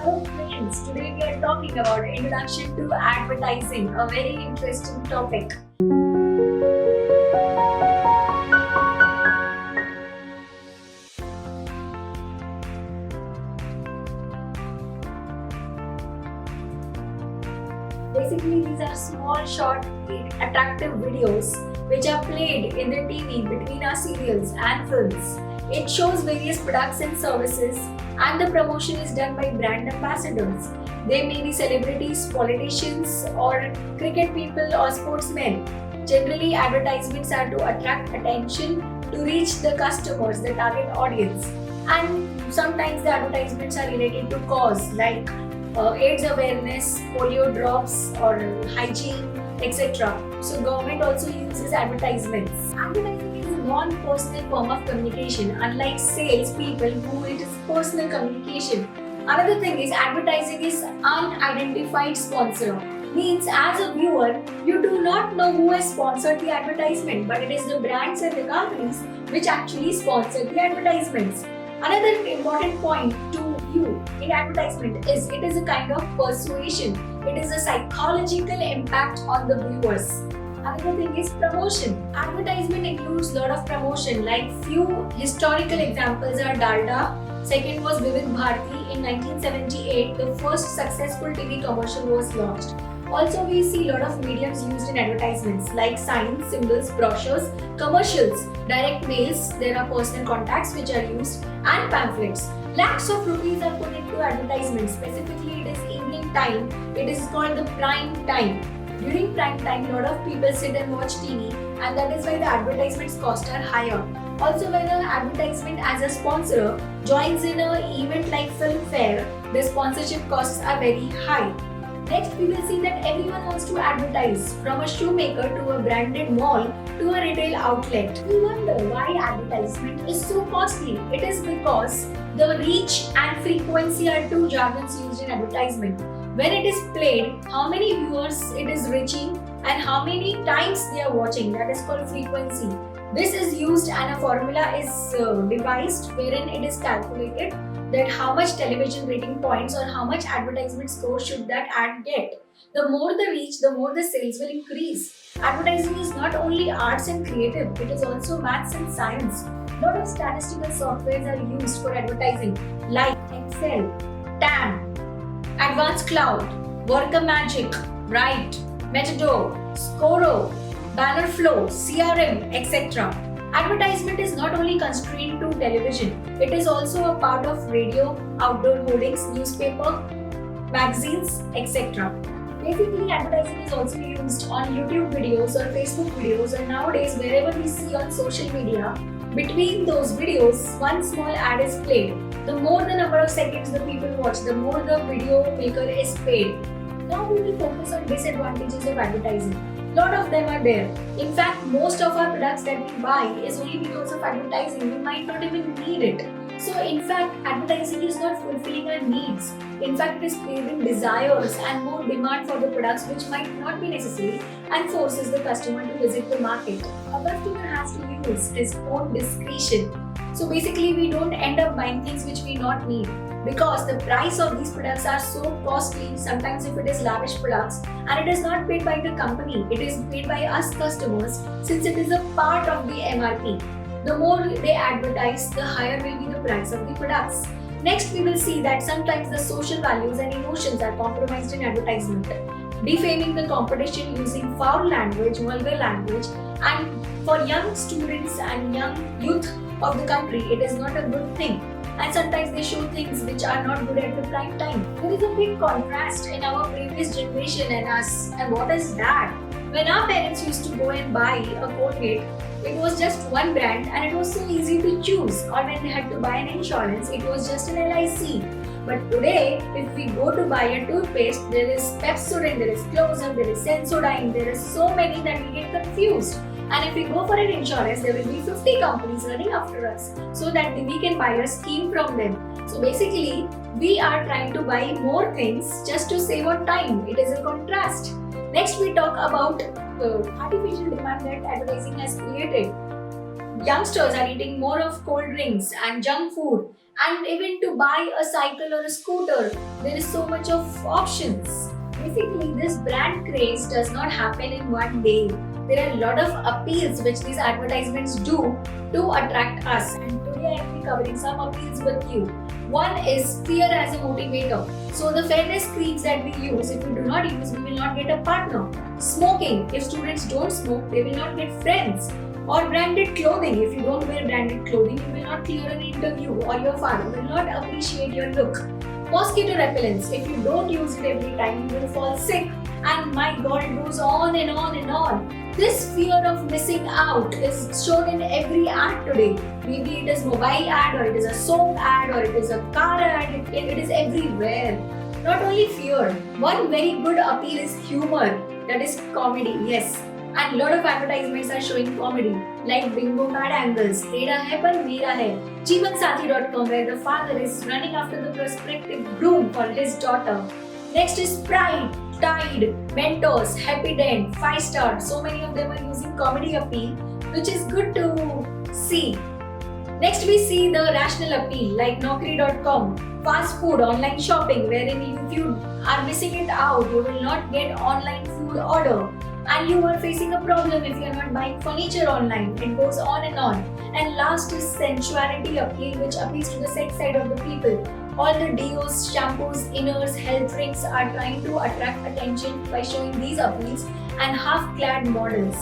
Hello friends, today we are talking about introduction to advertising, a very interesting topic. Basically, these are small, short, attractive videos which are played in the TV between our serials and films. It shows various products and services, and the promotion is done by brand ambassadors. They may be celebrities, politicians, or cricket people or sportsmen. Generally, advertisements are to attract attention to reach the customers, the target audience. And sometimes the advertisements are related to cause like AIDS awareness, polio drops, or hygiene, etc. So government also uses advertisements. Advertising is a non-personal form of communication, unlike sales people who it is personal communication. Another thing is advertising is unidentified sponsor. Means as a viewer, you do not know who has sponsored the advertisement, but it is the brands and the companies which actually sponsor the advertisements. Another important point to view in advertisement is it is a kind of persuasion. It is a psychological impact on the viewers. Another thing is promotion. Advertisement includes a lot of promotion, like few historical examples are Dalda. Second was Vivid Bharati. In 1978, the first successful TV commercial was launched. Also, we see a lot of mediums used in advertisements like signs, symbols, brochures, commercials, direct mails, there are personal contacts which are used, and pamphlets. Lakhs of rupees are put into advertisements. Specifically, it is evening time. It is called the prime time. During prime time, a lot of people sit and watch TV, and that is why the advertisements cost are higher. Also, when an advertisement as a sponsor joins in an event like film fair, the sponsorship costs are very high. Next, we will see that everyone wants to advertise, from a shoemaker to a branded mall to a retail outlet. We wonder why advertisement is so costly. It is because the reach and frequency are two jargons used in advertisement. When it is played, how many viewers it is reaching and how many times they are watching, that is called frequency. This is used and a formula is devised wherein it is calculated that how much television rating points or how much advertisement score should that ad get. The more the reach, the more the sales will increase. Advertising is not only arts and creative, it is also maths and science. A lot of statistical softwares are used for advertising like Excel, TAM, Advanced Cloud, Worker Magic, Bright, Metador, Scoro, Banner Flow, CRM, etc. Advertisement is not only constrained to television, it is also a part of radio, outdoor hoardings, newspaper, magazines, etc. Basically, advertising is also used on YouTube videos or Facebook videos, and nowadays wherever we see on social media, between those videos, one small ad is played. The more the number of seconds the people watch, the more the video maker is paid. Now we will focus on disadvantages of advertising. Lot of them are there. In fact, most of our products that we buy is only because of advertising. We might not even need it. So in fact, advertising is not fulfilling our needs. In fact, it is creating desires and more demand for the products which might not be necessary and forces the customer to visit the market. A customer has to use his own discretion. So basically, we don't end up buying things which we not need, because the price of these products are so costly. Sometimes if it is lavish products, and it is not paid by the company, it is paid by us customers, since it is a part of the MRP. The more they advertise, the higher will be the price of the products. Next, we will see that sometimes the social values and emotions are compromised in advertisement. Defaming the competition using foul language, vulgar language, and for young students and young youth of the country, it is not a good thing. And sometimes they show things which are not good at the prime time. There is a big contrast in our previous generation and us. And what is that? When our parents used to go and buy a Colgate, it was just one brand and it was so easy to choose. Or when they had to buy an insurance, it was just an LIC. But today, if we go to buy a toothpaste, there is Pepsodent, there is Close-Up, there is Sensodyne, there is so many that we get confused. And if we go for an insurance, there will be 50 companies running after us so that we can buy a scheme from them. So basically, we are trying to buy more things just to save on time. It is a contrast. Next, we talk about artificial demand that advertising has created. Youngsters are eating more of cold drinks and junk food, And even to buy a cycle or a scooter, there is so much of options. Basically, this brand craze does not happen in one day. There are a lot of appeals which these advertisements do to attract us. And today I will be covering some appeals with you. One is fear as a motivator. So the fairness creams that we use, if we do not use, we will not get a partner. Smoking, if students don't smoke, they will not get friends. Or branded clothing, if you don't wear branded clothing, you will not clear an interview or your father will not appreciate your look. Mosquito repellents, if you don't use it every time, you will fall sick. And my god, it goes on and on and on. This fear of missing out is shown in every ad today. Maybe it is mobile ad, or it is a soap ad, or it is a car ad, it is everywhere. Not only fear, one very good appeal is humor, that is comedy, yes. And lot of advertisements are showing comedy, like bingo card angles, Tera hai par mera hai, jeevansathi.com, where the father is running after the prospective groom for his daughter. Next is Pride, Tide, Mentos, Happy Dent, 5 Star. So many of them are using comedy appeal, which is good to see. Next we see the rational appeal, like Naukri.com, fast food, online shopping, wherein if you are missing it out, you will not get online food order. And you are facing a problem if you are not buying furniture online. It goes on and on. And last is sensuality appeal, which appeals to the sex side of the people. All the deos, shampoos, inners, health drinks are trying to attract attention by showing these appeals and half-clad models.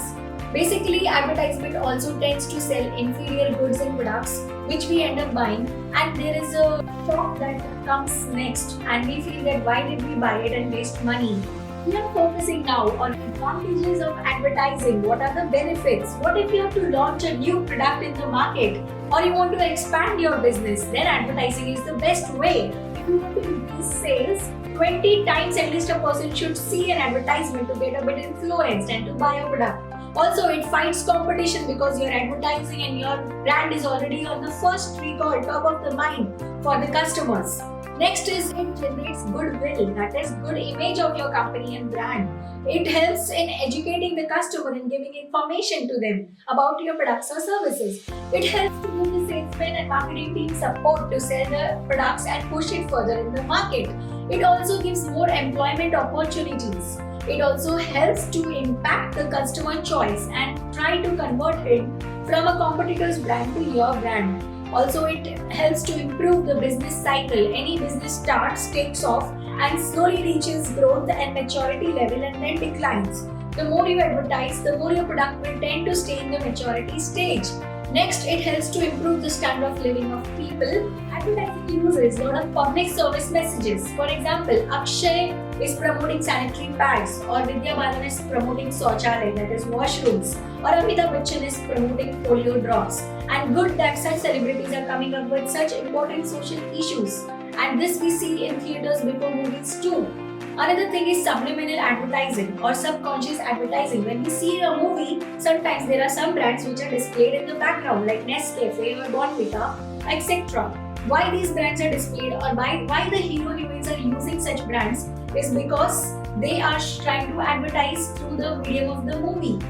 Basically, advertisement also tends to sell inferior goods and products which we end up buying, and there is a shock that comes next and we feel that why did we buy it and waste money. We are focusing now on advantages of advertising. What are the benefits? What if you have to launch a new product in the market or you want to expand your business? Then advertising is the best way. If you want to increase sales, 20 times at least a person should see an advertisement to get a bit influenced and to buy a product. Also, it fights competition because your advertising and your brand is already on the first recall, top of the mind for the customers. Next is it generates goodwill, that is good image of your company and brand. It helps in educating the customer and giving information to them about your products or services. It helps to give the salesmen and marketing team support to sell the products and push it further in the market. It also gives more employment opportunities. It also helps to impact the customer choice and try to convert him from a competitor's brand to your brand. Also, it helps to improve the business cycle. Any business starts, takes off, and slowly reaches growth and maturity level and then declines. The more you advertise, the more your product will tend to stay in the maturity stage. Next, it helps to improve the standard of living of people. Advertising uses a lot of public service messages. For example, Akshay is promoting sanitary pads, or Vidya Balan is promoting Shauchalaya, that is washrooms, or Amitabh Bachchan is promoting polio drops. And good that such celebrities are coming up with such important social issues. And this we see in theatres before movies too. Another thing is subliminal advertising or subconscious advertising. When we see a movie, sometimes there are some brands which are displayed in the background, like Nescafe or Bonvita, etc. Why these brands are displayed, or why the hero heroines are using such brands, is because they are trying to advertise through the medium of the movie.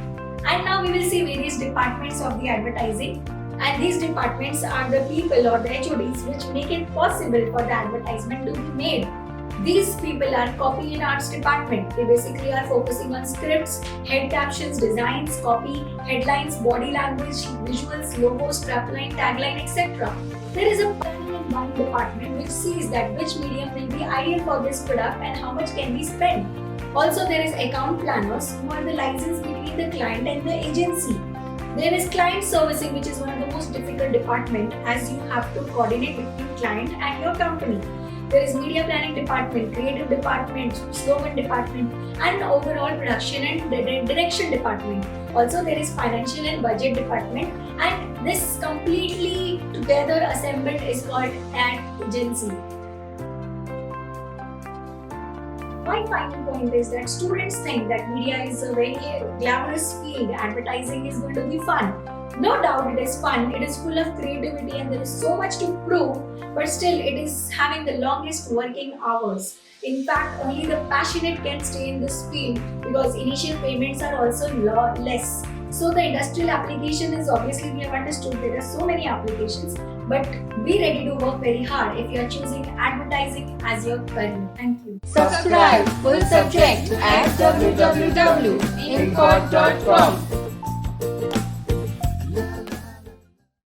And now we will see various departments of the advertising. And these departments are the people or the HODs which make it possible for the advertisement to be made. These people are copy and arts department. They basically are focusing on scripts, head captions, designs, copy, headlines, body language, visuals, logos, strapline, tagline, etc. There is a planning and buying department which sees that which medium will be ideal for this product and how much can be spent. Also, there is account planners who are the license between the client and the agency. There is client servicing, which is one of the most difficult department, as you have to coordinate between client and your company. There is media planning department, creative department, slogan department, and overall production and direction department. Also, there is financial and budget department, and this completely together assembled is called ad agency. My final point is that students think that media is a very glamorous field, advertising is going to be fun. No doubt it is fun, it is full of creativity, and there is so much to prove, but still it is having the longest working hours. In fact, only the passionate can stay in this field because initial payments are also less. So the industrial application is obviously, we have understood there are so many applications, but be ready to work very hard if you are choosing advertising as your career. Thank you. Subscribe full subject at www.infort.com.